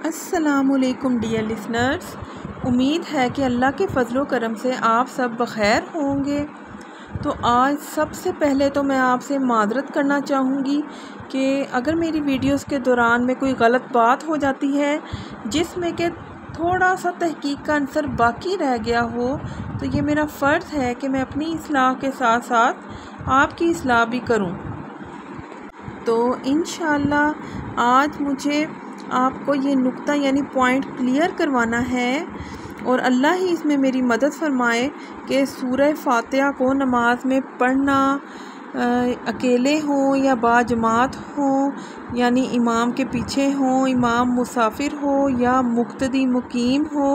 السلام علیکم dear listeners, امید ہے کہ اللہ کے فضل و کرم سے آپ سب بخیر ہوں گے۔ تو آج سب سے پہلے تو میں آپ سے معذرت کرنا چاہوں گی کہ اگر میری ویڈیوز کے دوران میں کوئی غلط بات ہو جاتی ہے جس میں کہ تھوڑا سا تحقیق کا عنصر باقی رہ گیا ہو، تو یہ میرا فرض ہے کہ میں اپنی اصلاح کے ساتھ ساتھ آپ کی اصلاح بھی کروں۔ تو انشاءاللہ آج مجھے آپ کو یہ نقطہ یعنی پوائنٹ کلیئر کروانا ہے، اور اللہ ہی اس میں میری مدد فرمائے کہ سورہ فاتحہ کو نماز میں پڑھنا اکیلے ہوں یا باجماعت ہوں، یعنی امام کے پیچھے ہوں، امام مسافر ہو یا مقتدی مقیم ہو،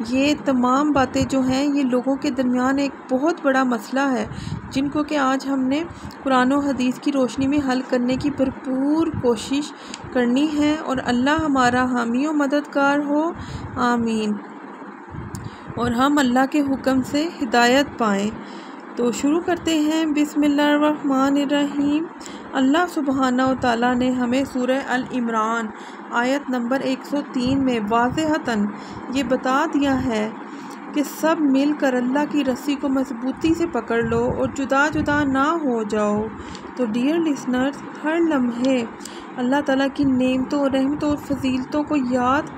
یہ تمام باتیں جو ہیں یہ لوگوں کے درمیان ایک بہت بڑا مسئلہ ہے، جن کو کہ آج ہم نے قرآن و حدیث کی روشنی میں حل کرنے کی بھرپور کوشش کرنی ہے، اور اللہ ہمارا حامی و مددگار ہو، آمین، اور ہم اللہ کے حکم سے ہدایت پائیں۔ تو شروع کرتے ہیں، بسم اللہ الرحمن الرحیم۔ اللہ سبحانہ و تعالیٰ نے ہمیں سورہ العمران آیت نمبر 103 میں واضحتاً یہ بتا دیا ہے کہ سب مل کر اللہ کی رسی کو مضبوطی سے پکڑ لو اور جدا جدا نہ ہو جاؤ۔ تو ڈیئر لسنرز، ہر لمحے اللہ تعالیٰ کی نعمتوں، رحمتوں اور فضیلتوں کو یاد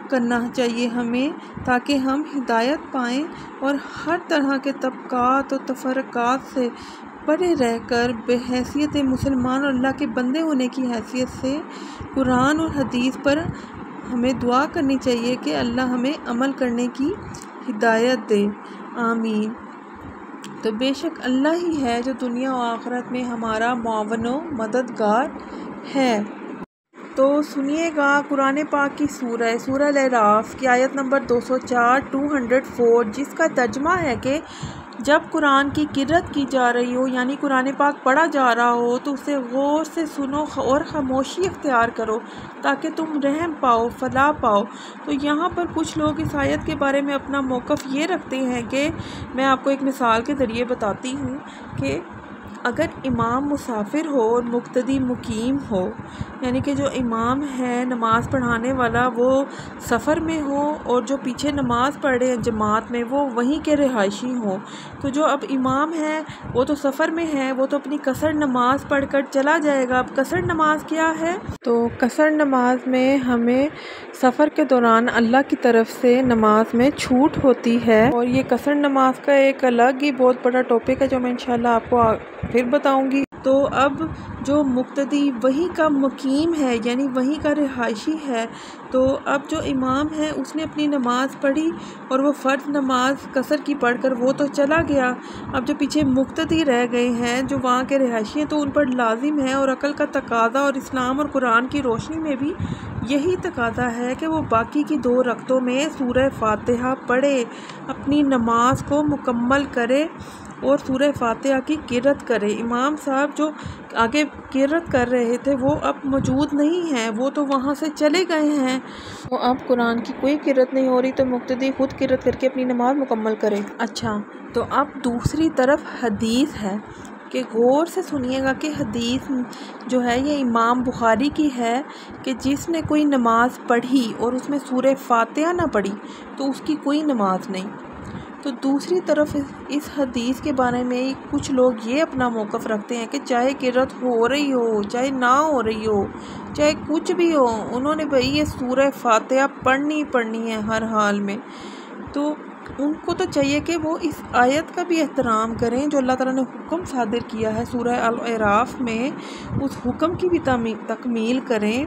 کرنا چاہیے ہمیں، تاکہ ہم ہدایت پائیں اور ہر طرح کے طبقات و تفرقات سے پرے رہ کر بحیثیت مسلمان اور اللہ کے بندے ہونے کی حیثیت سے قرآن اور حدیث پر ہمیں دعا کرنی چاہیے کہ اللہ ہمیں عمل کرنے کی ہدایت دے، آمین۔ تو بے شک اللہ ہی ہے جو دنیا و آخرت میں ہمارا معاون و مددگار ہے۔ تو سنیے گا قرآن پاک کی سورہ الاعراف کی آیت نمبر 204 جس کا ترجمہ ہے کہ جب قرآن کی قرأت کی جا رہی ہو، یعنی قرآن پاک پڑھا جا رہا ہو، تو اسے غور سے سنو اور خاموشی اختیار کرو تاکہ تم رحم پاؤ، فلاح پاؤ۔ تو یہاں پر کچھ لوگ اس آیت کے بارے میں اپنا موقف یہ رکھتے ہیں کہ میں آپ کو ایک مثال کے ذریعے بتاتی ہوں کہ اگر امام مسافر ہو اور مقتدی مقیم ہو، یعنی کہ جو امام ہے نماز پڑھانے والا وہ سفر میں ہو اور جو پیچھے نماز پڑھ رہے ہیں جماعت میں وہ وہیں کے رہائشی ہوں، تو جو اب امام ہے وہ تو سفر میں ہے، وہ تو اپنی قصر نماز پڑھ کر چلا جائے گا۔ اب قصر نماز کیا ہے؟ تو قصر نماز میں ہمیں سفر کے دوران اللہ کی طرف سے نماز میں چھوٹ ہوتی ہے، اور یہ قصر نماز کا ایک الگ ہی بہت بڑا ٹاپک ہے جو میں انشاءاللہ آپ کو پھر بتاؤں گی۔ تو اب جو مقتدی وہیں کا مقیم ہے، یعنی وہیں کا رہائشی ہے، تو اب جو امام ہے اس نے اپنی نماز پڑھی اور وہ فرض نماز قصر کی پڑھ کر وہ تو چلا گیا، اب جو پیچھے مقتدی رہ گئے ہیں جو وہاں کے رہائشی ہیں تو ان پر لازم ہے، اور عقل کا تقاضا اور اسلام اور قرآن کی روشنی میں بھی یہی تقاضا ہے کہ وہ باقی کی 2 رکعتوں میں سورہ فاتحہ پڑھے، اپنی نماز کو مکمل کرے اور سورہ فاتحہ کی قرأت کرے۔ امام صاحب جو آگے قرأت کر رہے تھے وہ اب موجود نہیں ہیں، وہ تو وہاں سے چلے گئے ہیں، تو اب قرآن کی کوئی قرأت نہیں ہو رہی، تو مقتدی خود قرأت کر کے اپنی نماز مکمل کرے۔ اچھا، تو اب دوسری طرف حدیث ہے کہ غور سے سنیے گا کہ حدیث جو ہے یہ امام بخاری کی ہے کہ جس نے کوئی نماز پڑھی اور اس میں سورہ فاتحہ نہ پڑھی تو اس کی کوئی نماز نہیں۔ تو دوسری طرف اس حدیث کے بارے میں کچھ لوگ یہ اپنا موقف رکھتے ہیں کہ چاہے قرأت ہو رہی ہو، چاہے نہ ہو رہی ہو، چاہے کچھ بھی ہو، انہوں نے بھئی یہ سورہ فاتحہ پڑھنی ہے ہر حال میں۔ تو ان کو تو چاہیے کہ وہ اس آیت کا بھی احترام کریں جو اللہ تعالیٰ نے حکم صادر کیا ہے سورہ الاعراف میں، اس حکم کی بھی تکمیل کریں،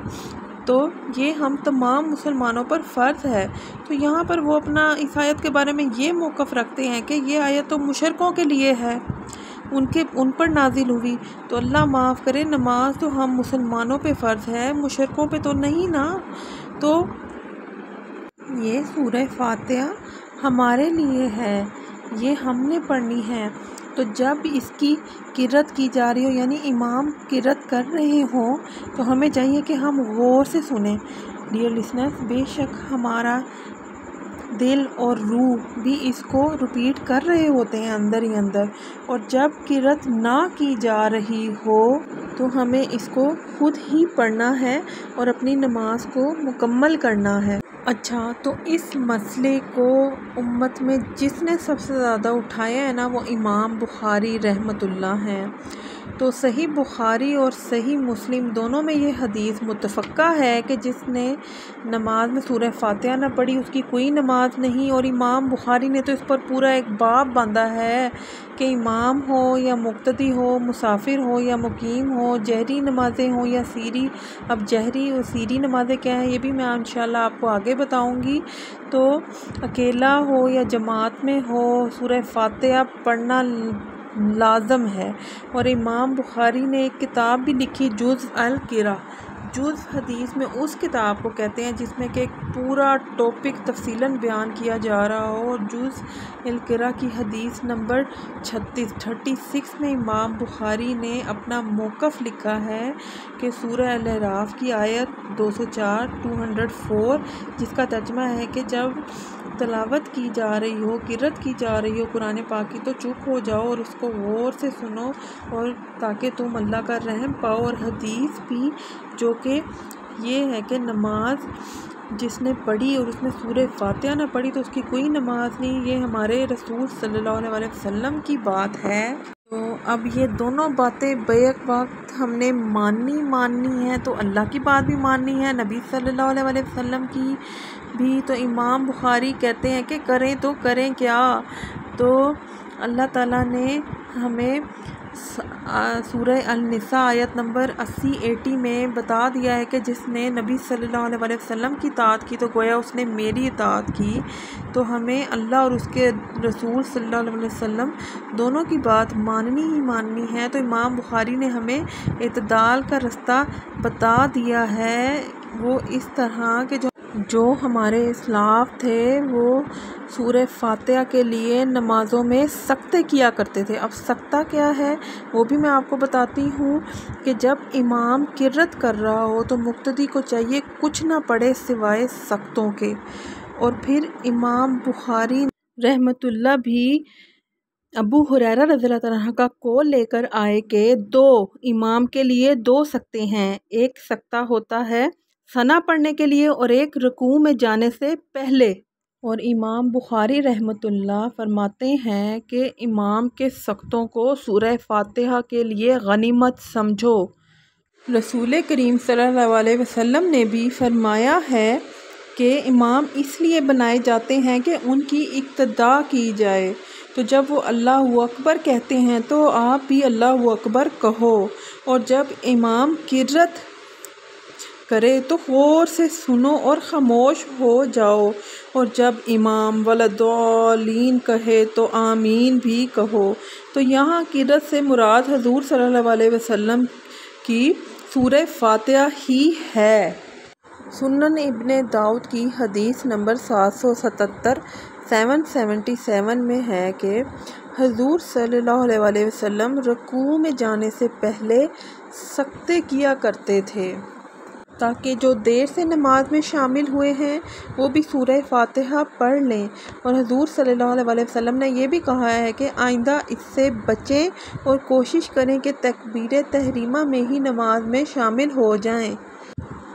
تو یہ ہم تمام مسلمانوں پر فرض ہے۔ تو یہاں پر وہ اپنا اس آیت کے بارے میں یہ موقف رکھتے ہیں کہ یہ آیت تو مشرکوں کے لیے ہے، ان پر نازل ہوئی، تو اللہ معاف کرے، نماز تو ہم مسلمانوں پہ فرض ہے، مشرکوں پہ تو نہیں نا۔ تو یہ سورہ فاتحہ ہمارے لیے ہے، یہ ہم نے پڑھنی ہے، تو جب اس کی قرأت کی جا رہی ہو یعنی امام قرأت کر رہے ہوں تو ہمیں چاہیے کہ ہم غور سے سنیں۔ ڈیئر لسنرز، بے شک ہمارا دل اور روح بھی اس کو ریپیٹ کر رہے ہوتے ہیں اندر ہی اندر، اور جب قرأت نہ کی جا رہی ہو تو ہمیں اس کو خود ہی پڑھنا ہے اور اپنی نماز کو مکمل کرنا ہے۔ اچھا، تو اس مسئلے کو امت میں جس نے سب سے زیادہ اٹھایا ہے نا، وہ امام بخاری رحمۃ اللہ ہیں۔ تو صحیح بخاری اور صحیح مسلم دونوں میں یہ حدیث متفقہ ہے کہ جس نے نماز میں سورہ فاتحہ نہ پڑھی اس کی کوئی نماز نہیں، اور امام بخاری نے تو اس پر پورا ایک باب باندھا ہے کہ امام ہو یا مقتدی ہو، مسافر ہو یا مقیم ہو، جہری نمازیں ہوں یا سیری۔ اب جہری اور سیری نمازیں کیا ہیں یہ بھی میں انشاءاللہ آپ کو آگے بتاؤں گی۔ تو اکیلا ہو یا جماعت میں ہو، سورہ فاتحہ پڑھنا لازم ہے۔ اور امام بخاری نے ایک کتاب بھی لکھی، جز القرأ۔ جز حدیث میں اس کتاب کو کہتے ہیں جس میں کہ ایک پورا ٹاپک تفصیلاً بیان کیا جا رہا ہو۔ جز القرأ کی حدیث نمبر 36 میں امام بخاری نے اپنا موقف لکھا ہے کہ سورہ الاعراف کی آیت 204 جس کا ترجمہ ہے کہ جب تلاوت کی جا رہی ہو، قرأت کی جا رہی ہو قرآن پاک کی، تو چپ ہو جاؤ اور اس کو غور سے سنو، اور تاکہ تم اللہ کا رحم پاؤ۔ اور حدیث بھی جو کہ یہ ہے کہ نماز جس نے پڑھی اور اس نے سورہ فاتحہ نہ پڑھی تو اس کی کوئی نماز نہیں، یہ ہمارے رسول صلی اللہ علیہ وسلم کی بات ہے۔ تو اب یہ دونوں باتیں بیک وقت ہم نے ماننی ہے، تو اللہ کی بات بھی ماننی ہے، نبی صلی اللہ علیہ وسلم کی بھی۔ تو امام بخاری کہتے ہیں کہ کریں تو کریں کیا؟ تو اللہ تعالیٰ نے ہمیں سورہ النساء آیت نمبر 80 میں بتا دیا ہے کہ جس نے نبی صلی اللہ علیہ وسلم کی اطاعت کی تو گویا اس نے میری اطاعت کی۔ تو ہمیں اللہ اور اس کے رسول صلی اللہ علیہ وسلم دونوں کی بات ماننی ہے۔ تو امام بخاری نے ہمیں اعتدال کا رستہ بتا دیا ہے، وہ اس طرح کہ جو ہمارے اسلاف تھے وہ سورہ فاتحہ کے لیے نمازوں میں سکتے کیا کرتے تھے۔ اب سکتہ کیا ہے وہ بھی میں آپ کو بتاتی ہوں کہ جب امام قرأت کر رہا ہو تو مقتدی کو چاہیے کچھ نہ پڑھے سوائے سکتوں کے۔ اور پھر امام بخاری رحمۃ اللہ بھی ابو ہریرہ رضی اللہ عنہ کا قول لے کر آئے کہ امام کے لیے 2 سکتے ہیں، ایک سکتہ ہوتا ہے ثنا پڑھنے کے لیے اور ایک رکوع میں جانے سے پہلے۔ اور امام بخاری رحمۃ اللہ فرماتے ہیں کہ امام کے سکتوں کو سورہ فاتحہ کے لیے غنیمت سمجھو۔ رسول کریم صلی اللہ علیہ وسلم نے بھی فرمایا ہے کہ امام اس لیے بنائے جاتے ہیں کہ ان کی اقتداء کی جائے۔ تو جب وہ اللہ اکبر کہتے ہیں تو آپ بھی اللہ اکبر کہو، اور جب امام قرأت کرے تو غور سے سنو اور خاموش ہو جاؤ، اور جب امام وَلَضَّالِّینَ کہے تو آمین بھی کہو۔ تو یہاں قرأت سے مراد حضور صلی اللہ علیہ وسلم کی سورہ فاتحہ ہی ہے۔ سنن ابن داؤد کی حدیث نمبر 777 میں ہے کہ حضور صلی اللہ علیہ وسلم رکوع میں جانے سے پہلے سکتے کیا کرتے تھے تاکہ جو دیر سے نماز میں شامل ہوئے ہیں وہ بھی سورہ فاتحہ پڑھ لیں۔ اور حضور صلی اللہ علیہ وسلم نے یہ بھی کہا ہے کہ آئندہ اس سے بچیں اور کوشش کریں کہ تکبیر تحریمہ میں ہی نماز میں شامل ہو جائیں۔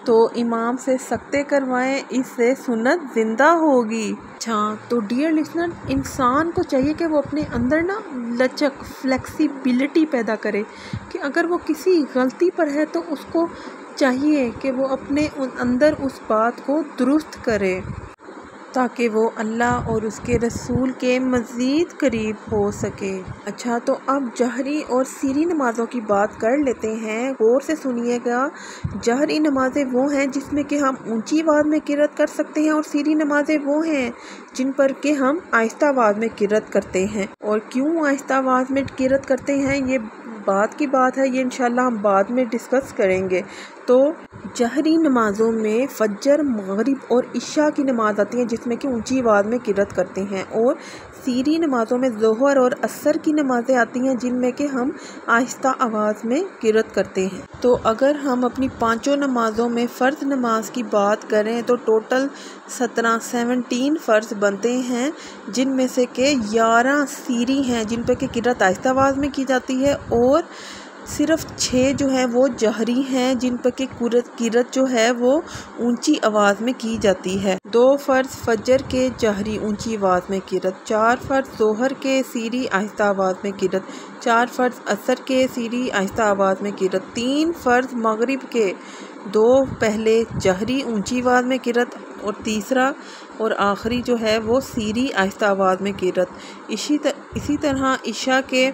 تو امام سے سکتے کروائیں، اس سے سنت زندہ ہوگی۔ اچھا، تو ڈیئر لسنر، انسان کو چاہیے کہ وہ اپنے اندر نا لچک، فلیکسیبلٹی پیدا کرے کہ اگر وہ کسی غلطی پر ہے تو اس کو چاہیے کہ وہ اپنے اندر اس بات کو درست کرے تاکہ وہ اللہ اور اس کے رسول کے مزید قریب ہو سکے۔ اچھا، تو اب جہری اور سری نمازوں کی بات کر لیتے ہیں، غور سے سنیے گا۔ جہری نمازیں وہ ہیں جس میں کہ ہم اونچی آواز میں قرأت کر سکتے ہیں، اور سری نمازیں وہ ہیں جن پر کہ ہم آہستہ آواز میں قرأت کرتے ہیں۔ اور کیوں آہستہ آواز میں قرأت کرتے ہیں یہ بات ہے، یہ انشاءاللہ ہم بعد میں ڈسکس کریں گے۔ تو جہری نمازوں میں فجر، مغرب اور عشاء کی نماز آتی ہے جس میں کہ اونچی آواز میں قرأت کرتے ہیں، اور سیری نمازوں میں ظہر اور عصر کی نمازیں آتی ہیں جن میں کہ ہم آہستہ آواز میں قرأت کرتے ہیں۔ تو اگر ہم اپنی پانچوں نمازوں میں فرض نماز کی بات کریں تو ٹوٹل 17 فرض بنتے ہیں، جن میں سے کہ 11 سیری ہیں جن پہ کہ قرأت آہستہ آواز میں کی جاتی ہے، اور صرف 6 جو ہیں وہ جہری ہیں جن پر کہ قرأت جو ہے وہ اونچی آواز میں کی جاتی ہے۔ 2 فرض فجر کے جہری اونچی آواز میں قرأت، 4 فرض ظہر کے سیری آہستہ آواز میں قرأت، 4 فرض عصر کے سیری آہستہ آواز میں قرأت، 3 فرض مغرب کے 2 پہلے جہری اونچی آواز میں قرأت، اور تیسرا اور آخری جو ہے وہ سیری آہستہ آواز میں قرأت۔ اسی طرح عشاء کے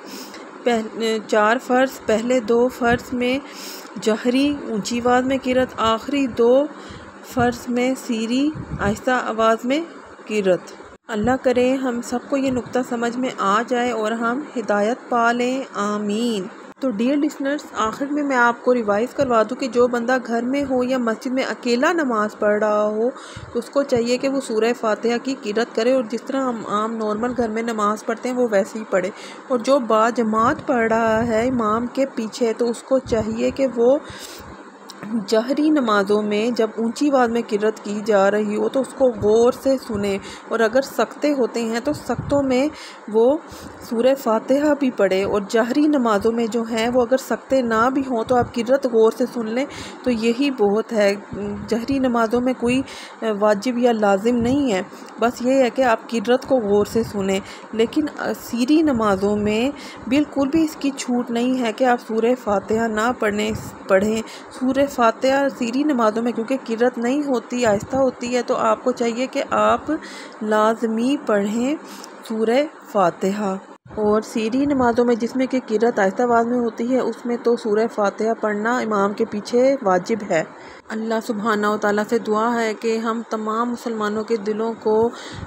4 فرض، پہلے 2 فرض میں جہری اونچی آواز میں قرأت، آخری 2 فرض میں سیری آہستہ آواز میں قرأت۔ اللہ کرے ہم سب کو یہ نقطہ سمجھ میں آ جائے اور ہم ہدایت پا لیں، آمین۔ تو ڈیئر لسنرز، آخر میں آپ کو ریوائز کروا دوں کہ جو بندہ گھر میں ہو یا مسجد میں اکیلا نماز پڑھ رہا ہو تو اس کو چاہیے کہ وہ سورہ فاتحہ کی قرأت کرے، اور جس طرح ہم عام نارمل گھر میں نماز پڑھتے ہیں وہ ویسے ہی پڑھے، اور جو با جماعت پڑھ رہا ہے امام کے پیچھے تو اس کو چاہیے کہ وہ جہری نمازوں میں جب اونچی آواز میں قرأت کی جا رہی ہو تو اس کو غور سے سنیں، اور اگر سکتے ہوتے ہیں تو سکتوں میں وہ سورہ فاتحہ بھی پڑھے، اور جہری نمازوں میں جو ہیں وہ اگر سکتے نہ بھی ہوں تو آپ قرأت غور سے سن لیں تو یہی بہت ہے۔ جہری نمازوں میں کوئی واجب یا لازم نہیں ہے، بس یہ ہے کہ آپ قرأت کو غور سے سنیں، لیکن سیری نمازوں میں بالکل بھی اس کی چھوٹ نہیں ہے کہ آپ سورہ فاتحہ نہ پڑھیں۔ سورہ فاتحہ سیری نمازوں میں کیونکہ قرأت نہیں ہوتی، آہستہ ہوتی ہے، تو آپ کو چاہیے کہ آپ لازمی پڑھیں سورہ فاتحہ۔ اور سیری نمازوں میں جس میں کہ قرأت آہستہ آواز میں ہوتی ہے اس میں تو سورہ فاتحہ پڑھنا امام کے پیچھے واجب ہے۔ اللہ سبحانہ و تعالیٰ سے دعا ہے کہ ہم تمام مسلمانوں کے دلوں کو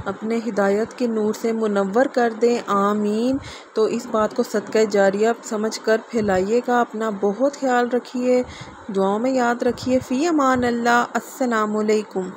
اپنے ہدایت کے نور سے منور کر دیں، آمین۔ تو اس بات کو صدقہ جاریہ سمجھ کر پھیلائیے گا، اپنا بہت خیال رکھیے، دعاؤں میں یاد رکھیے، فی امان اللہ، السلام علیکم۔